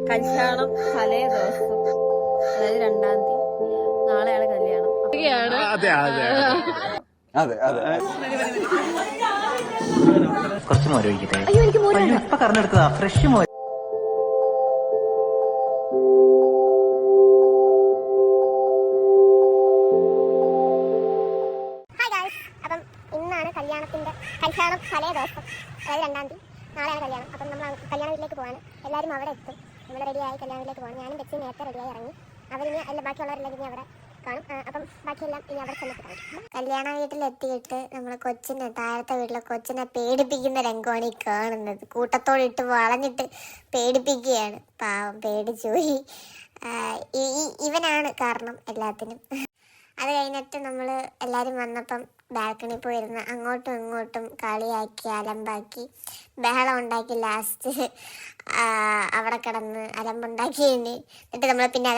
കല്യാണം തലേ ദിവസം, അതായത് 2-ാം തീയതി. നാളെയാണ് കല്യാണം. കുറച്ച് മോര് ഒഴിക്കട്ടെ. ഇപ്പൊ കറന്നെടുത്തതാ ഫ്രഷ് മോര്. അപ്പം ഇന്നാണ് കല്യാണം തലേ ദിവസം, അതായത് 2-ാം തീയതി. നാളെയാണ് കല്യാണം. അപ്പം നമ്മൾ കല്യാണ വീട്ടിലേക്ക് പോവാണ്. എല്ലാവരും അവിടെ എത്തും. നമ്മൾ റെഡിയായി കല്യാണ വീട്ടിലേക്ക് പോകണം. ഞാനും ബെച്ചി നേരത്തെ റെഡിയായി ഇറങ്ങി. അവരിനി അല്ല ബാക്കിയുള്ളവരെല്ലാം ഇനി അവിടെ കാണും. അപ്പം ബാക്കിയെല്ലാം ഇനി അവിടെ ചെന്നിട്ട് കാണും. കല്യാണ വീട്ടിലെത്തിയിട്ട് നമ്മൾ കൊച്ചിനെ, താഴത്തെ വീട്ടിലെ കൊച്ചിനെ പേടിപ്പിക്കുന്ന രംഗമാണ് ഈ കാണുന്നത്. കൂട്ടത്തോടിട്ട് വളഞ്ഞിട്ട് പേടിപ്പിക്കുകയാണ്. പാവം പേടിച്ചുപോയി. ഇവനാണ് കാരണം എല്ലാത്തിനും. അത് കഴിഞ്ഞിട്ട് നമ്മൾ എല്ലാവരും വന്നപ്പം ബാൽക്കണി പോയിരുന്ന് അങ്ങോട്ടും ഇങ്ങോട്ടും കളിയാക്കി അലമ്പാക്കി ബഹളം ഉണ്ടാക്കി. ലാസ്റ്റ് അവിടെ കിടന്ന് അലമ്പുണ്ടാക്കി. എന്നിട്ട് നമ്മൾ പിന്നെ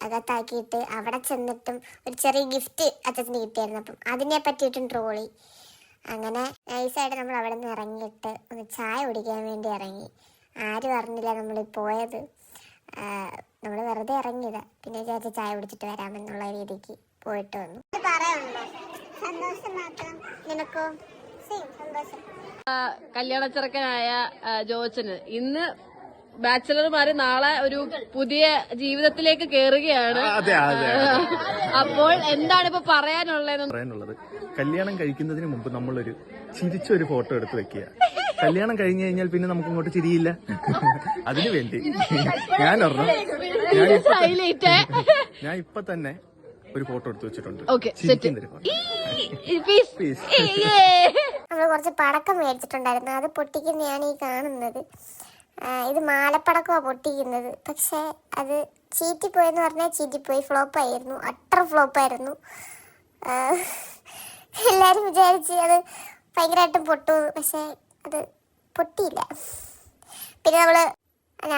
അകത്താക്കിയിട്ട് അവിടെ ചെന്നിട്ടും ഒരു ചെറിയ ഗിഫ്റ്റ് അച്ഛന് കിട്ടിയായിരുന്നു. അപ്പം അതിനെ പറ്റിയിട്ടും ട്രോളി. അങ്ങനെ നൈസായിട്ട് നമ്മൾ അവിടെ നിന്ന് ഇറങ്ങിയിട്ട് ഒന്ന് ചായ കുടിക്കാൻ വേണ്ടി ഇറങ്ങി. ആരും അറിഞ്ഞില്ല നമ്മൾ പോയത്. നമ്മൾ വെറുതെ ഇറങ്ങിയതാ. പിന്നെ വിചാരിച്ച ചായ കുടിച്ചിട്ട് വരാമെന്നുള്ള രീതിക്ക് പോയിട്ട് വന്നു. പറയാനുണ്ടോ? സന്തോഷം മാത്രം. നിനക്കോ? സന്തോഷം. കല്യാണ ചെറുക്കനായ ജോച്ചന് ഇന്ന് ബാച്ചിലർമാര് നാളെ ഒരു പുതിയ ജീവിതത്തിലേക്ക് കേറുകയാണ്. അപ്പോൾ എന്താണ് ഇപ്പൊ പറയാനുള്ളത്? കല്യാണം കഴിക്കുന്നതിന് മുമ്പ് നമ്മളൊരു ചിരിച്ചൊരു ഫോട്ടോ എടുത്ത് വെക്കുക. കല്യാണം കഴിഞ്ഞു കഴിഞ്ഞാൽ പിന്നെ നമുക്ക് ഇങ്ങോട്ട് ചിരിയില്ല. അതിനു വേണ്ടി ഞാൻ ഇപ്പൊ തന്നെ ഒരു ഫോട്ടോ എടുത്ത് വെച്ചിട്ടുണ്ട്. നമ്മള് കുറച്ച് പടക്കം മേടിച്ചിട്ടുണ്ടായിരുന്നു. അത് പൊട്ടിക്കുന്നതാണ് ഈ കാണുന്നത്. ഇത് മാലപ്പടക്കമാണ് പൊട്ടിക്കുന്നത്. പക്ഷെ അത് ചീറ്റിപ്പോയെന്ന് പറഞ്ഞാൽ ചീറ്റിപ്പോയി. ഫ്ലോപ്പായിരുന്നു, അട്ടർ ഫ്ലോപ്പായിരുന്നു. എല്ലാരും വിചാരിച്ച് അത് ഭയങ്കരമായിട്ടും പൊട്ടു. പക്ഷെ അത് പൊട്ടിയില്ല. പിന്നെ നമ്മള്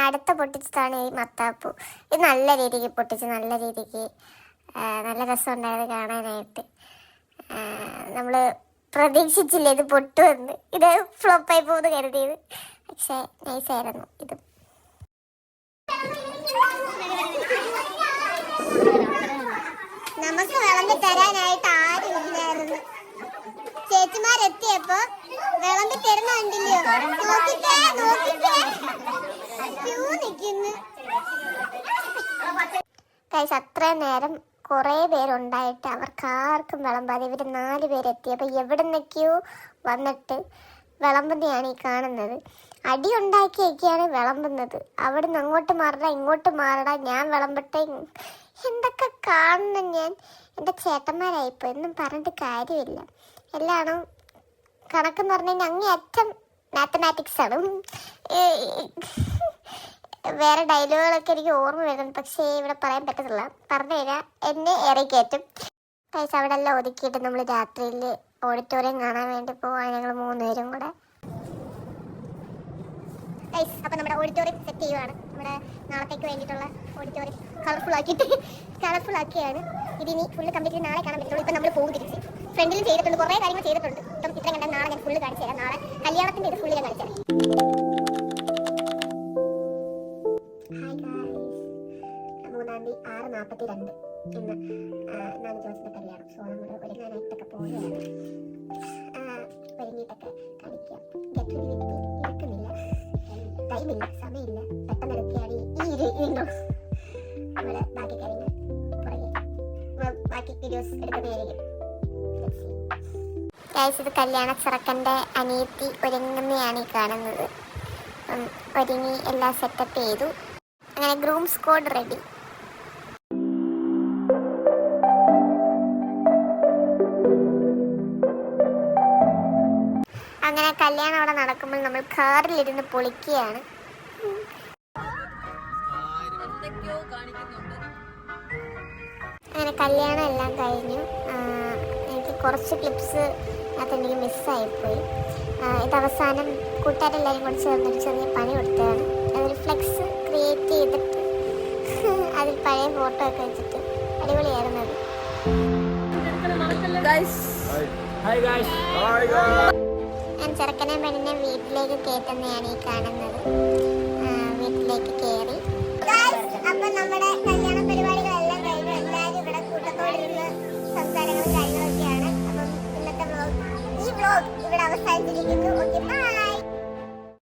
അടുത്ത പൊട്ടിച്ചതാണ് ഈ മത്താപ്പൂ. ഇത് നല്ല രീതിക്ക് പൊട്ടിച്ച്, നല്ല രീതിക്ക് നല്ല രസമുണ്ടായത് കാണാനായിട്ട്. നമ്മൾ പ്രതീക്ഷിച്ചില്ല ഇത് പൊട്ടുവന്ന്. ഇത് ഫ്ലോപ്പായി പോകുന്നു കരുതിയത്. പക്ഷെ നൈസായിരുന്നു ഇത്. നമുക്ക് വിളമ്പി തരാനായിട്ട് ആരും ഇല്ലായിരുന്നു. ചേച്ചിമാരെത്തിയപ്പോ വിളമ്പി തരുന്ന കണ്ടില്ലയോ? നോക്കിട്ടേ നിൽക്കുന്നു. കഴിച്ച് അത്രയും നേരം കുറേ പേരുണ്ടായിട്ട് അവർക്കാർക്കും വിളമ്പാതെ ഇവർ 4 പേരെത്തി. അപ്പം എവിടെ നിന്നൊക്കെയോ വന്നിട്ട് വിളമ്പുന്നതാണ് ഈ കാണുന്നത്. അടി ഉണ്ടാക്കിയൊക്കെയാണ് വിളമ്പുന്നത്. അവിടെ നിന്ന് അങ്ങോട്ട് മാറടാ, ഇങ്ങോട്ട് മാറടാ, ഞാൻ വിളമ്പട്ടെ. എന്തൊക്കെ കാണണം ഞാൻ. എൻ്റെ ചേട്ടന്മാരായിപ്പോ ഒന്നും പറഞ്ഞിട്ട് കാര്യമില്ല. എല്ലാണോ കണക്കെന്ന് പറഞ്ഞു കഴിഞ്ഞാൽ അങ്ങേയറ്റം മാത്തമാറ്റിക്സ് ആണ്. വേറെ ഡയലോഗുകളൊക്കെ എനിക്ക് ഓർമ്മ വരുന്നുണ്ട്. പക്ഷേ ഇവിടെ പറയാൻ പറ്റത്തില്ല. പറഞ്ഞു കഴിഞ്ഞാൽ എന്നെ ഇറക്കയറ്റും. കഴിച്ച് അവിടെ എല്ലാം ഒതുക്കിയിട്ട് നമ്മൾ രാത്രിയിൽ ഓഡിറ്റോറിയം കാണാൻ വേണ്ടി പോവാണ് ഞങ്ങൾ 3 പേരും കൂടെ. അപ്പം നമ്മുടെ ഓഡിറ്റോറിയം സെറ്റ് ചെയ്യുവാണ്. നമ്മുടെ നാളത്തേക്ക് വേണ്ടിയിട്ടുള്ള ഓഡിറ്റോറിയം കളർഫുൾ ആക്കിയാണ്. ഇതിനി ഫുള്ള് കംപ്ലീറ്റ് നാളെ കാണാൻ പറ്റുള്ളൂ. ഇപ്പം നമ്മൾ പോകും തിരിച്ച്. ഫ്രണ്ടിലും ചെയ്തിട്ടുണ്ട്, കുറേ കാര്യങ്ങൾ ചെയ്തിട്ടുണ്ട്. ഇപ്പം ഇത്രയും കണ്ടാൽ നാളെ ഞാൻ ഫുള്ള് കാണിച്ചു തരാം. നാളെ കല്യാണത്തിൻ്റെ ഇത് ഫുള്ള് ഞാൻ കാണിച്ചു തരാം. ഹായ് ഗായ്സ്, 3-ാം തീയതി 6:42 ഇന്ന് നാല് ജോസിൻ്റെ കല്യാണം. സോ നമ്മൾ ഒരുങ്ങാനായിട്ടൊക്കെ പോവുകയാണ്. ഒരുങ്ങിയിട്ടൊക്കെ കാണിക്കാം. ഗെറ്റ് റെഡി വിത്ത് മീ ഇരിക്കുന്നില്ല, ടൈമില്ല, സമയമില്ല. പെട്ടെന്ന് എടുക്കുകയാണ് ഈ ഇരുന്നു. നമ്മൾ ബാക്കി കാര്യങ്ങൾ ബാക്കി വീഡിയോസ് എടുക്കുന്നതായിരിക്കും. ഗൈസ്, ഇത് കല്യാണ ചെറുക്കൻ്റെ അനിയത്തി ഒരുങ്ങുന്നതാണ് ഈ കാണുന്നത്. ഒരുങ്ങി എല്ലാം സെറ്റപ്പ് ചെയ്തു. അങ്ങനെ ഗ്രൂം സ്ക്വാഡ് റെഡി. അങ്ങനെ കല്യാണം അവിടെ നടക്കുമ്പോൾ നമ്മൾ കാറിലിരുന്ന് പൊളിക്കുകയാണ്. അങ്ങനെ കല്യാണം എല്ലാം കഴിഞ്ഞു. എനിക്ക് കുറച്ച് ക്ലിപ്സ് അതെനിക്ക് മിസ്സായിപ്പോയി. ഇത് അവസാനം കൂട്ടുകാരെല്ലാവരും കൂടി ചേർന്നൊരു ചെറിയ പണി കൊടുത്തതാണ്. അതൊരു ഫ്ലെക്സ് ക്രിയേറ്റ് ചെയ്തിട്ട് അതിൽ പഴയ ഫോട്ടോ ഒക്കെ വെച്ചിട്ട് അടിപൊളിയായിരുന്നു അത്. ഞാൻ ചെറുക്കനെ പെണ്ണിനെ വീട്ടിലേക്ക് കയറ്റുന്നതാണ് ഈ കാണുന്നത്. വീട്ടിലേക്ക് കയറി വ്ലോഗ് ഇവിടെ അവസാനിച്ചിരിക്കുന്നു. Okay bye.